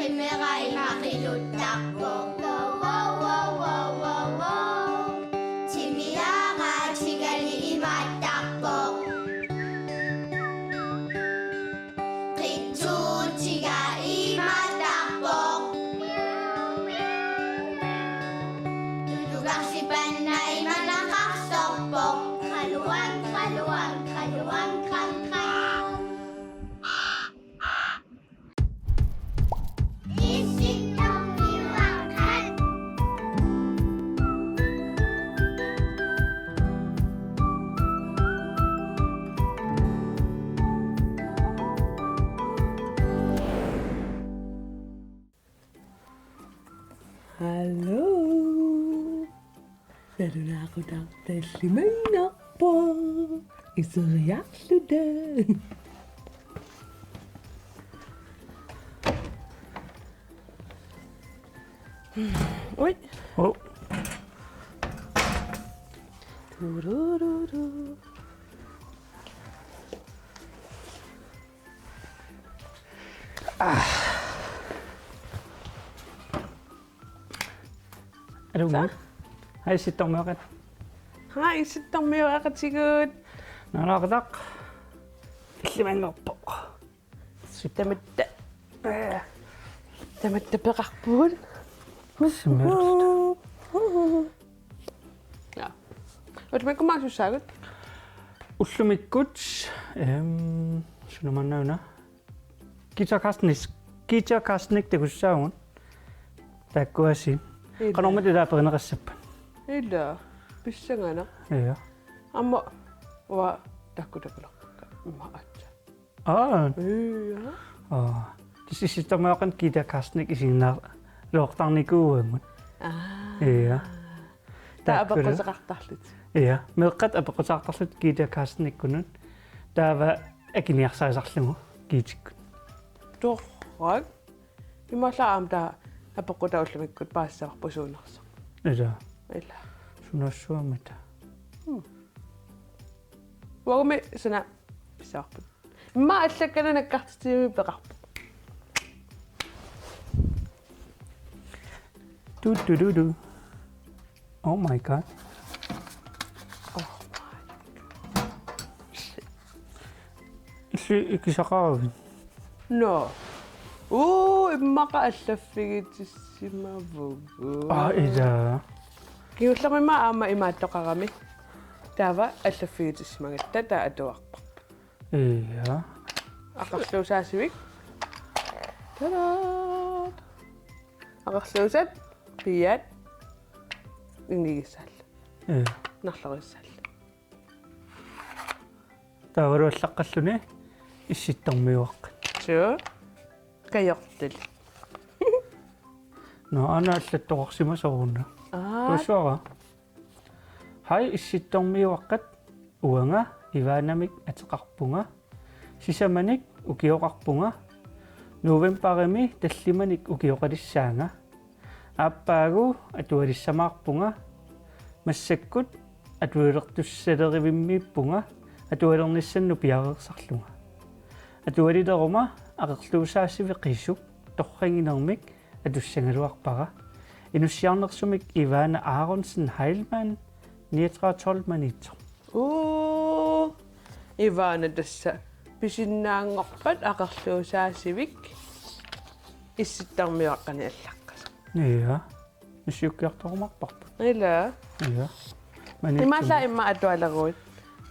Qimmeqa imaqiluttaqpoq Timiaqa tigali imattaqpoq Qittuutiga imattaqpoq Tutuqarsipanna imanaqarsorpoq Qaluan qam qam Hallo. Verder nagedacht tegen mijn appel. Is er reactie? Oi. Oh, Turururu. er du med? Hej, sit dog med ret. Hi, zit dan meer agad Nå, nok dag. Ikke man op på. damit berakbun. Smelt. Ja. Wat ben ik maar zo zeggen? Uslumik guts. Sino man nævner. Gita Kastnik, det kunne sige hun. Der går jeg sige. Kan du med det der på en recept? Illa. Bissangana. Ja. Amma wa dakudakula. Maat. Ja. Det sidste med at Gita Kastnik i sin lortang i gode. Ja. Der er bare så ret lidt. Ja. Med ret er bare sagt lidt Gita Kastnik kunne. Der var ikke mere sig sagt nu. Gita. Doch, right? Vi må klare om der er på grund af at vi bare så på sådan noget. Ja. Eller. Sådan så med det. Hvor med sådan så. Maar het kan een kaartje berap. Du. Oh my god. Ikke så rav. No. Maka alafig si mabugo. Ida. Kaya lang may maama imato ka kami. Dava alafig si mga tata adoak. Ja. Akaslo sa siwik. Tada! Akaslo sa piyat. Inigisal. Ja. Naklagisal. Der var du slakkalune. Isittong miwak. Så. Kayaktil. No, ana allattoqarsima soorunna. Tussuara. Hai isittong miwakkat uanga ivanamik ataqarpunga. Sisamanik ukioqarpunga. Novemberimi tallimanik ukioqalissaanga. Appaagu atualissamаарpunga. Massakkut atuilertussalerivimmiippunga. Atualernissannu piareersarlunga. Atualileruma aqerluusaassivi qissuk torranginermik atussangaluarpara. Inussiarnersumik Ivana Aronsen Heilmann 39 maniter. Ivana tässä pisinnaangorpat aqerluusaassivik issittarmiaqqani allakkas. Ja. Nussiukkiartorumarparpu. Ila. Ja. Imalla imma atualaruut.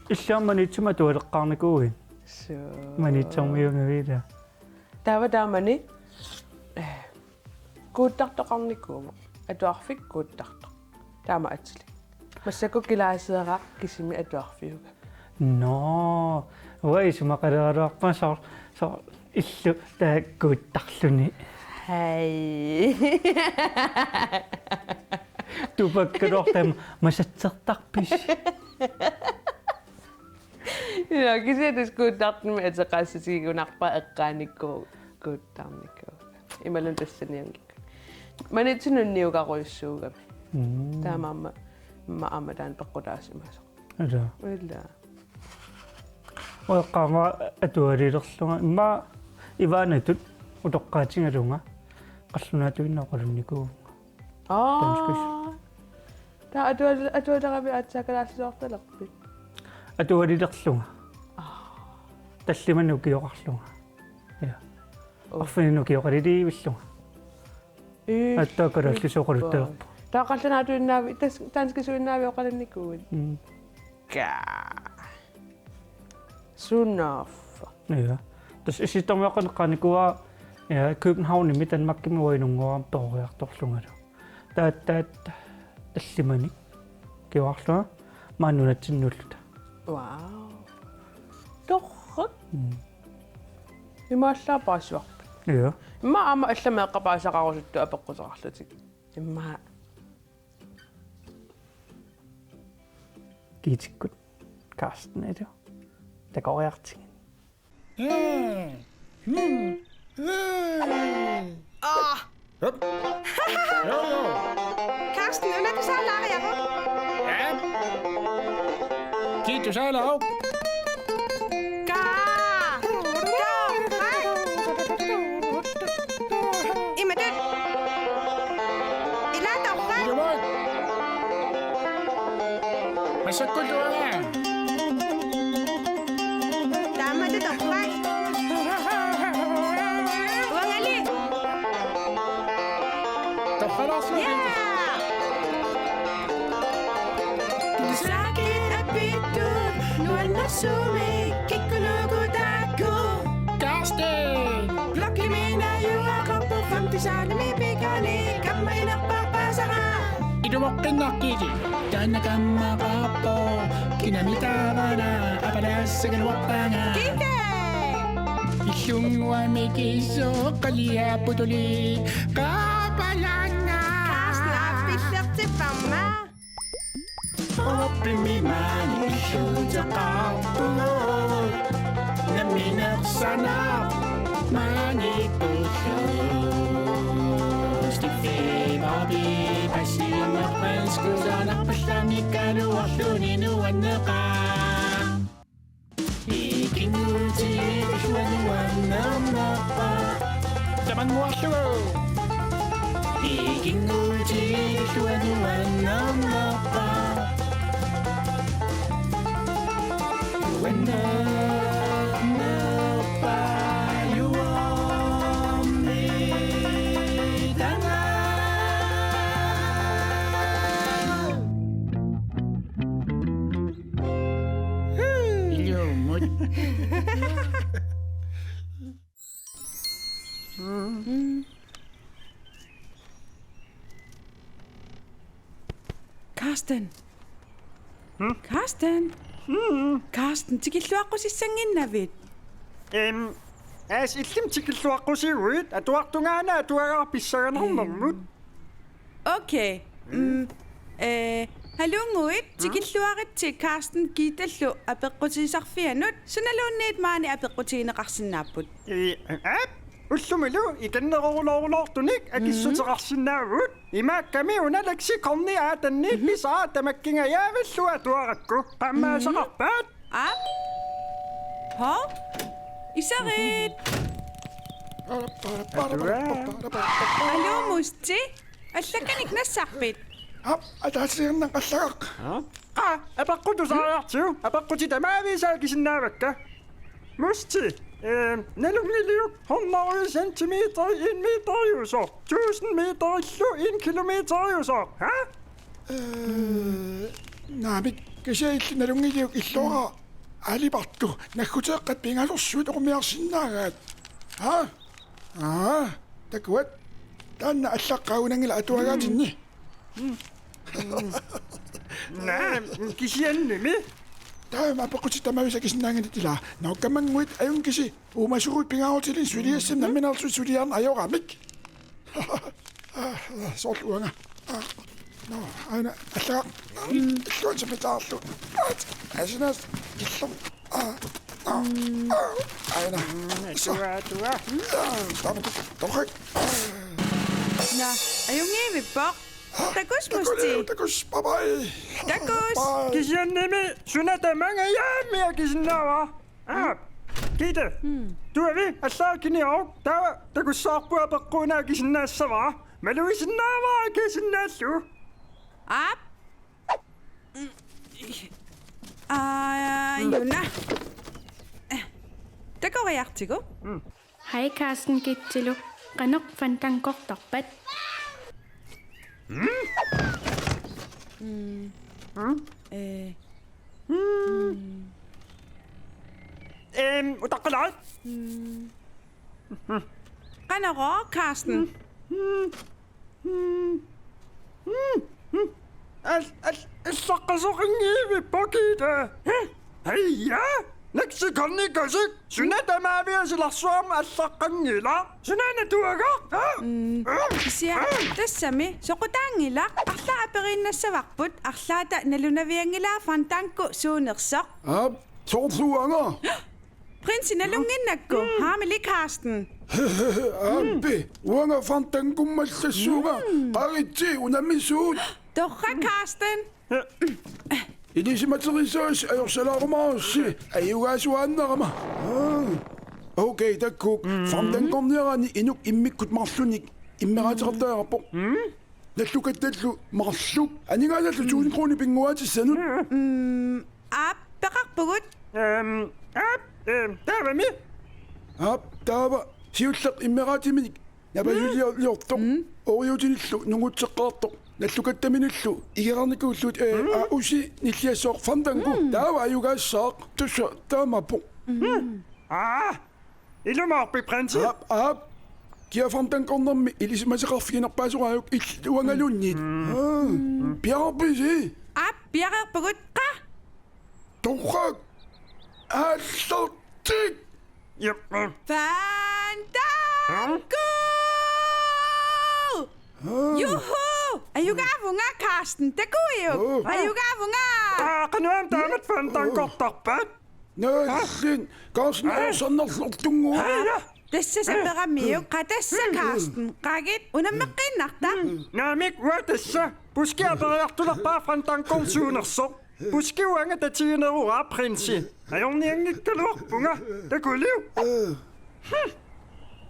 Иллааманитсума туалеққарникууин. So. Манитсормиунгавида. Tava damani. Kuuttartoqarnikuuma. Atuarfik kuuttartoq. Taama atsli. Massakku kilaasiera kisimi atuarfiuga. No. Oi sumaqaleruarpa so illu taakkuuttarluni. Hei. Tupakkerortam masatsertarpis. Ja, kisetes kuuttartumi ataqaassasigunarpa eqqaanikku kuuttarnikku. Imalun tassaniangik. Manitsununniugaruissuugami. Taamamma amadan peqqutaasimaso. Ada. Illa. Oiqqaama atualilerlunga imma ivaanatut utoqqaatingalunga qallunaatuinneqalunniku Ta atualerami atsaakalaassuartalerpit. atualilerlunga таллиману киоқарлунга я орфинну киоқалилиивиллунга аттаакалаллисоқалуттаерпу таақалланаатуиннаави танскисуиннаави оқаланникуут ка суннаф я тас иситормеққанеққаникуа я København ими Danmarkкимуинунгорам ториарторлунгалу тааттаат таллимани киоқарлунга мааннунатсиннуллута вау торрат имааллаапаасуарпа я имма аама алламеэққапаасақарусутту апеққусақарлутик имма гитиккут Карsten er det der går jeg ting Karsten, nu er det så lager jeg. Ja. Giv du så lov. Hvad så kunne du have? Karsten! Idumoqqinnaqqiti taannakammaaqaappo kinamitaavana apalaassagalwaqqaanga illunguamikisso qaliaaputuli qaapalaanga oppimimaani illuutaqaarpulo namineqsanaa maanipullu Stifimabi Pasimapanskusanaqpallamikkaluarluni nuanneqa Ikinguti isuanuannarnaqqa Tamanguarlugu Ikinguti isuanuannarnaqqa Uannarnaqqa Karsten. Karsten. Karsten, tikilluaqqusissanginnavit. As illim tikilluaqqusiguit atuartungaana atuagarpissaganarnermut. Okay. Halunguit, tikilluaritsi Karsten giitallu apeqqutiisarfianut, sunaluunniit maani apeqqutiineqarsinnaapput. Ullumilu ikannerorulorulortunik akissuteqarsinnaagut imaakkami unalaksikorni aatanniit pisaa tamakkingayaavallua atuarakku qammaasaqarpaat Ho? Isarit. Hallo musti. Allakanik nassarpit. атаасиернеқаллагақ апаққутусаариарсиу апаққути тамаависаакисиннаавакка мусти налунгилиук 100 сантиметр 1 метриусо 1000 метриллу 1 километриусо ха наамик кисаилли налунгилиук иллуара алипарту наггутеэққат пингалорсуут оқумиарсиннаагаат такуат таанна аллаққаагунангила атуагаатинни кисианними таама апеққути тамависакисиннаангилитила науккамангуит аюнкиси уумасуруит пингаартилин сулиассам намминаарсу сулиарна аёрамик соорлуанга но ана аллаа иллуан сапатаарлу асинас иллум ана туа тохак Na, ayungivippoq. Takus musti. такус бабай Takus. кисианними сунатамангаyaamia кисиннаава Gitte, du er ved at slage i år. Der kunne så på at begrunde at give sin næste var. Men du er sin nærmere at give sin næste. Op. Juna. Der går jeg til gå. Hej Karsten Gittilu. Qanok fantangkortarpat. Utakalaj. Qanaro, Karsten. Al-saqasuqingiivi pakita. Heya. Leksikonni kasik. Sunata maaviasilarsuam al-saqqangila. Sunana tuaga. Isia, tassami, soqutaangila, arlaa aperinnassavaqput, arlaata nalunaviangila fantanku suunersaq. Ap, torluanga. Prinsen nalunginnakku, haamili Karsten. Appi, uanga fantankummallassuuga. Qaritsi unamisuut. Torra Karsten. Inisimaterisaas ajorsalaarumaarussi ayugaasuaannarama. Okay, takkuk. Fantankorniarani inuk immikkut marlunik immeraateqartaaqarpoq. Nallukattallu marluk aningalallu 1000 kroner pinguaatissanut. Ap, peqarpugut. Der mi. Ap, taava siullaq immeraatimik napayuliortoq oriutinillu nungutseqqaartoq. Nallukattamинуллу игеқарникууллут уси ниллиассоқ фанданку таава аюгаассаақ тусса таамаппо Ilumorpi prinsen. ап киа фанданкорнэрми илисимасеқарфигинерпаасурааюк иллуангалуунниит пиарписи Ap, piaqarpugut qa. торрак ааллартик Yep. Fandango! Juhu! Ayugaavunga, Karsten. Det går jo. Ayugaavunga! Qanuam taamat fantankortarpat. нааллин каарсин орсаннерлортунгуа Tässä se peramio. Qatassa, Karsten. Qagit. Unammeqinnarta. Naamik uatassa. Puskiaperiartulerpaa fantankorsuunersoq. Puskiuanga tatiineruaa prinsi. Ajorniangikkaluarpunga. Takuliu.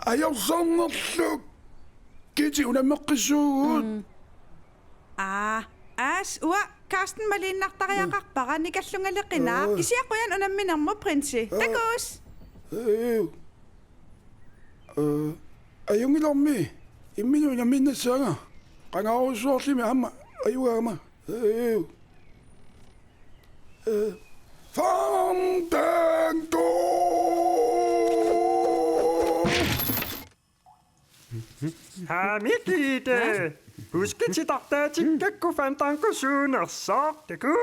ajorsornerluk кити унаммеққиссуугуут As ua. Karsten malinnartariaqarpara nikallungaleqinaa. Isiaquyan unamminermu, prinsi. Takus. ajungilormi imminu naminnassaaga qangaaruussuorlimi amma ayugaama Fandango Hamikite. Puskititartaatikakku fantankorsuunersoq. Taku.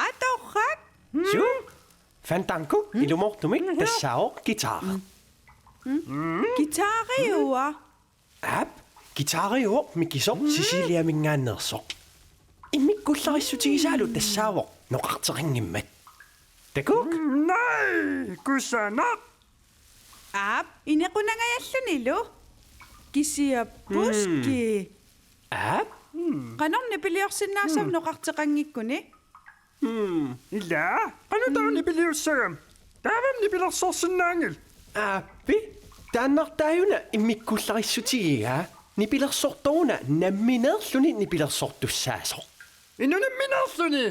Atorrak. Sju, Fandango, ilumortumik tassaoq guitar. Gitariua. Ap, guitarior mikisoq Cecilia mingaannersoq. Immikkullarissutigissaalu tassaavoq noqarteqingimmat. Takuk? Nej, kusanak. Ap, inequnangayallunilu. Kisia puski. Ap? Qanorni piliorsinnaasam noqarteqangikkuni. Illa, qanutaarni piliussagam. Taavam nipilersorsinnaangil. Appi, taannartaajuna immikkullarissutigiga. Nipilersortoruna nammineerluni nipilersortussaasoq. Inunamminerluni.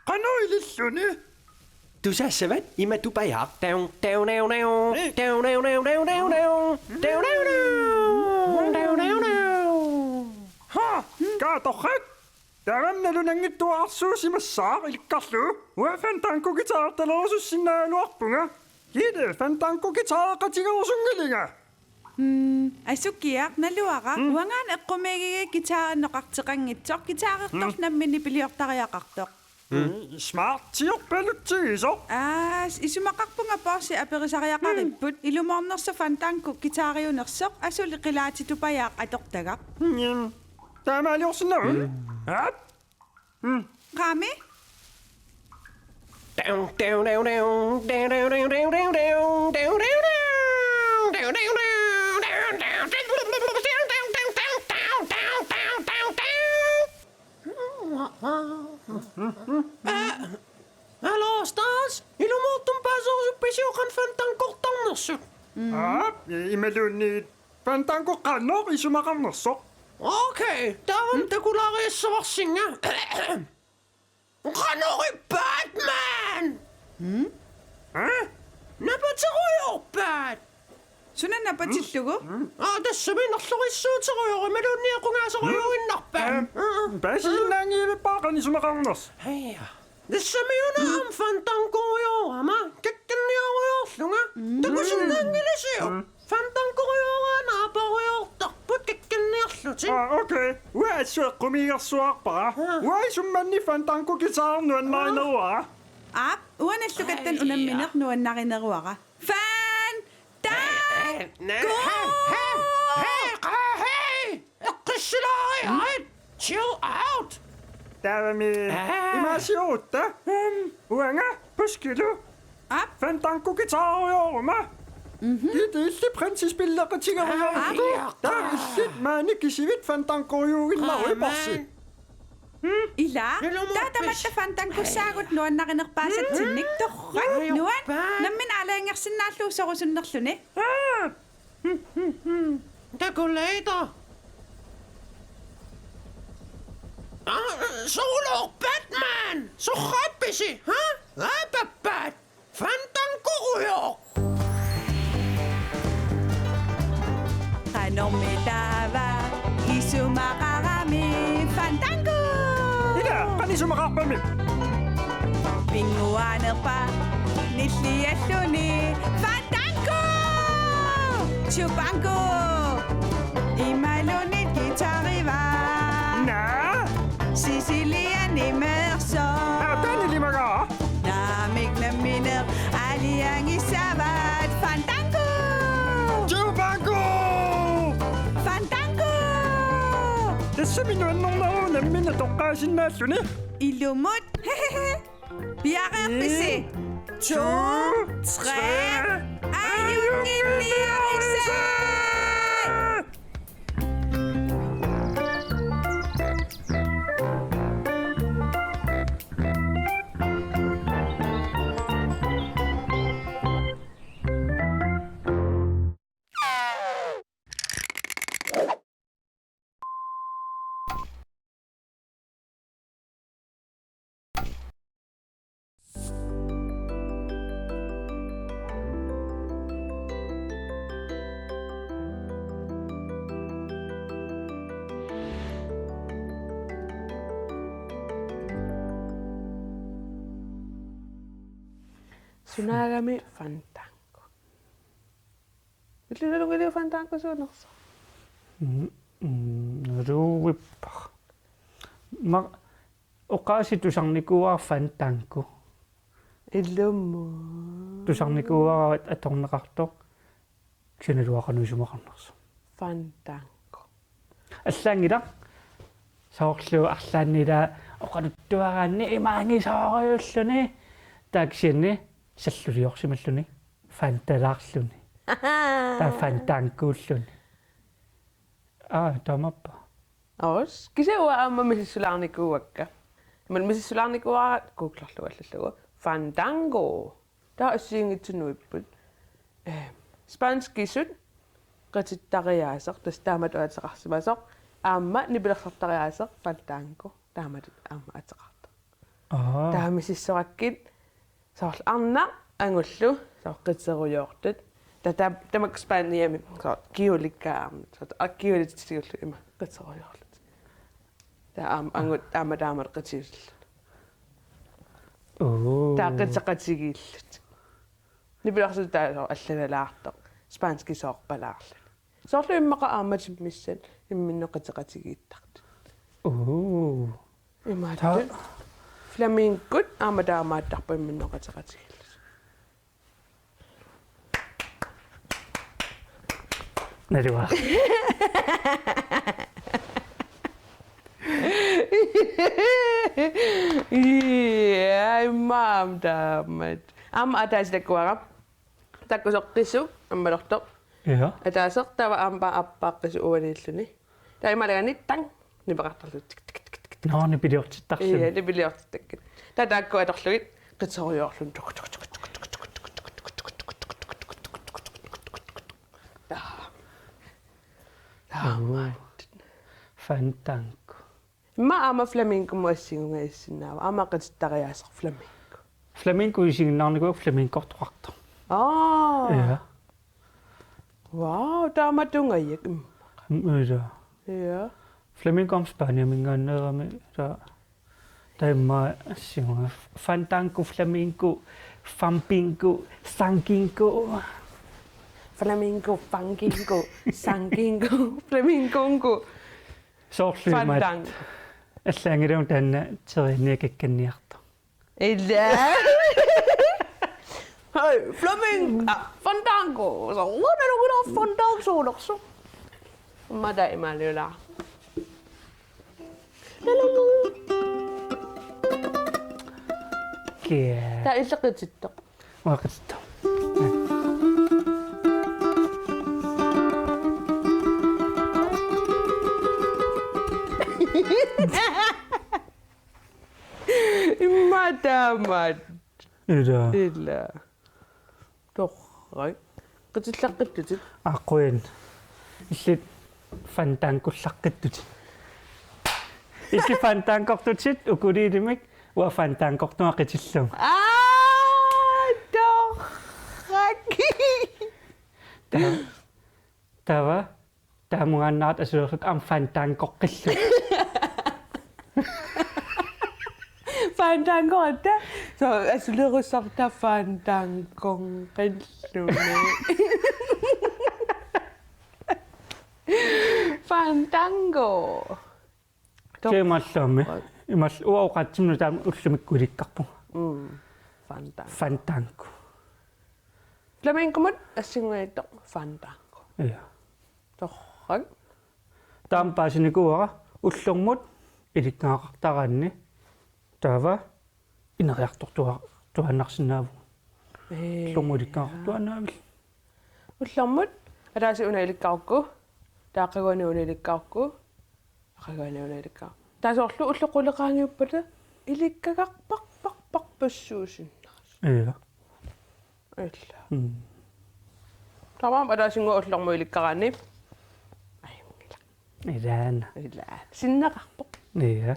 Qanu ililluni. Tusassavat imatupajaaq taun taunaunaun taunaunaunaunaun taunaunaun. Ha, kaatorrak. Taavam nalunangittuarsuusimassaaq ilikkarlu. Ua fantanko gitaartalerussinaaluarpunga. Gitte fantanko gitaaqatigerusungiliga. Asukiaq naluaqa uangaan eqqumigiga gitaarnoqarteqangitsoq gitaareqtornammini piliortariaqartoq. Smart tiorpaluttigisoq. As isumaqarpunga porsi aperisariaqaripput ilumornersa fantanku gitaariunersoq asuli qilaatitupajaaq atortagaq. Taamaaliorsinnaun. Ap. Qami Down, down, down, down, down, down, down, down, down, down, down, down, down. Hallo, Stas. Ilumortum pasor suppesioqan fantankortar Imalunit Fantango qanor isumaqarnersoq. Okay, davam takulaariassavарсинга. Qanori Batman. Napateruyorpaat. Sunan napatsillugu? Tassaminerlurissuuteruyor imalunniaqungaaseriuinnarpaat. Basinnaangiive paaqan isumaqarners. Heja. Tassamiunaam Fantangoruyorama kakkanniaruyorlunga. Takusinnaangilisiu. Fantangoruyoraanaaparuyortarput kakkanniarluti. Okay. Uaassueqqumigersuarpara. Uaisummanni Fantango gitaarnuannarinerua. Uanallukattan unammineq nuannarineruaqa. Hey! Eqqissilariarit. Chill out. Tavami. Imasiutta. Uanga puskilu. Fantango gitaarujoruma. Illi prinsispilleqatigeruyorgu. Illit maanikisivit Fantangoruuginnaruiparsi. Ila, tatamatta Fantangossaagut nuannarinerpaasatsinnik torrat nuan nammin alaangersinnaalluussorusunnerluni. Takuleita. Solor Batman. Sorrappisi, ha? Apappat. Fantangoruyor. Qanormitava isumaqarami Fantango. Ila, qanisumaqarpami. Pinguanerpa nillialluni Fantango. Chupango. Imalunit gitariva. Na. Sicilian immersion. Tanilimaga. Namig na miner aliang isabat Fantango. Chupango. Fantango. Tassaminuannornaru nammina toqqaasinnaalluni. Ilumut. Bjerrepisi. 2, 3. Ayunginniarisa. Sunagami Fantango. Itlulungili Fantango suunerso. Ruippa. Ma oqaasi tusarnikuar Fantango. Illummu. Tusarnikuarat atorneqartoq kinaluaqanuisumaqarnersu. Fantango. Аллаангила саорлу арлааннила оқалуттуараанни имаангисаориуллуни тааксианни саллулиорсималлуни фанталаарлуни та фантангууллуни тамаппа Os kisuua amma missisularnikuakka. Man missisularnikuarat kuukllarluallullugu Fantango. Ta assiingitsunuipput. Spanskisut qatittariaaseq tastaamat aatseqarsimasoq aamma nipilersartariaaseq Fantango taamat aamma ateqarta. Taamisissorakkit saarl arna angullu saoqqitserujoortut tamak Spaniami so kiulikkaarnut so akkiulitsigullu ima qitserujoorlut ta angut taamat qitiullut taaqitseqatigillut nipilersut taa allanalaartoq spanski soorpalaarlu soorlu immaqa aammatim missan imminnoqiteqatigiittart imaattu flamencut aamataamaattarpu imminnoqiteqatigillut наруа ai maam taamat am ataasitakuara takkusoqqisu ammalortoq ja ataaseq tava aampa appaaqqisi uaniilluni taimalagani tang nipeqartarlut наани пилиортиттарсу nipiliortittakkit tataakku atorlugit qitserujorlun Fandango. Ma ama flamenco muassingunga issinnaava. Ama qatittariaasaq flamenco. Flamenco isinginnaarniku flamenco-tortarta. Ja. Wow, taamatungajak. Ja. Ja. Flamenco om Spanien mingaannerami ta taimma singa fandango flamenco fampingo sangingo Flamenco, fangingo, sangingo, flamencongo. soorluimat Fandango. аллаангилуун таанна теринниакакканниарта. Illa. Hey, flamenco, fandango. So, what are we fandango so? Mada imalula. Kia Ta isaqititto. waqatta. Mada mad. Ida Illa. Torrai. Qitillaqqittut. aquin illit fandangullaqqittuti. Illi fandanqortutit ukuliilimik wa fandanqortuaqitillum. Torraki. Tava taamungaannaat asuursut am fandanqoqqillu. Fandango ta. So asulurussarta fandangong qillune. Fandango. Keemallami imal uauqatsimnu taam ullumikkulikkarpu. Fandango. Fandango. Flamenco mut assinguitto fandango. Ja. Torrak. Taam paasinikuara ullormut ilikkaaqartaranni tava ineriartortua tuannarsinnaavu. Lormulikkaaqartuannaavil. Ullarmut alaasi una ilikkaarukku. Taaqaguani una ilikkaarukku. Aqaguani una ilikkaar. Taasorlu ulloquleqaangiuppata ilikkagaqpaq passuusinnaas. Ja. Illa. Tamam alaasingu ullormu ilikkaraani. Idaana. Illa. Sinnaqarpoq. Ja.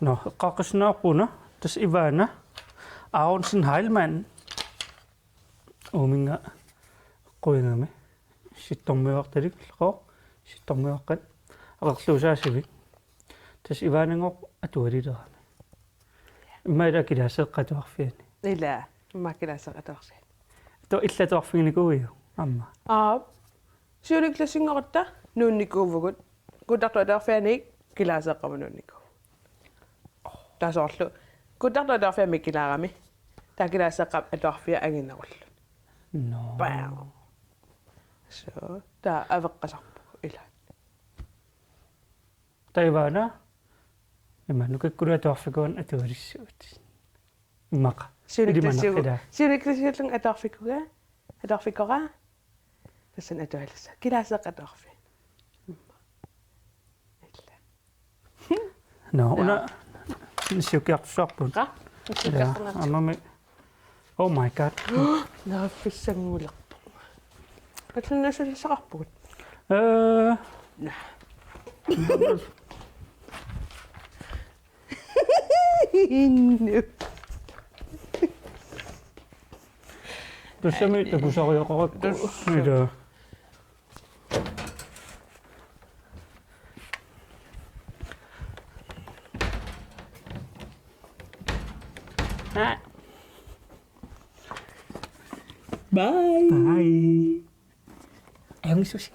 No, qaaqisnaaquna tas Ivana Aronsen Heilmann ominga qoingami sittormiuartalik sittormiuaqqat aqerluusaasivik tas Ivanangoq atualilerami immaila kilaaseqqatuarfiani Illa. Makkilaasaqatorsi. to illatuarfiginikuiu amma Siuliklasingorta nuunnikuuvugut. Kutartuatarfianik kilaaseqqamununniku. Taasorlu. Kutartuatarfiami kilaarami. Takilaaseqqap atuarfia anginnerullu. no Bam. So, ta aveqqasarpu ila. Taivana immanukakkulatuarfikuan atualissuut immaqa Siuliklasingorlung atarfikuga. Atarfikora. Tassan atualissa. Kilaaseqqatorfi. Illa. no una siukiartusarpun Qa? ja amami oh my god Naafissanguulertu. Patlunnasulisaqarpugut. Innu. Tussami takusariaqarakku ila Bye. bye. Ayong sushi.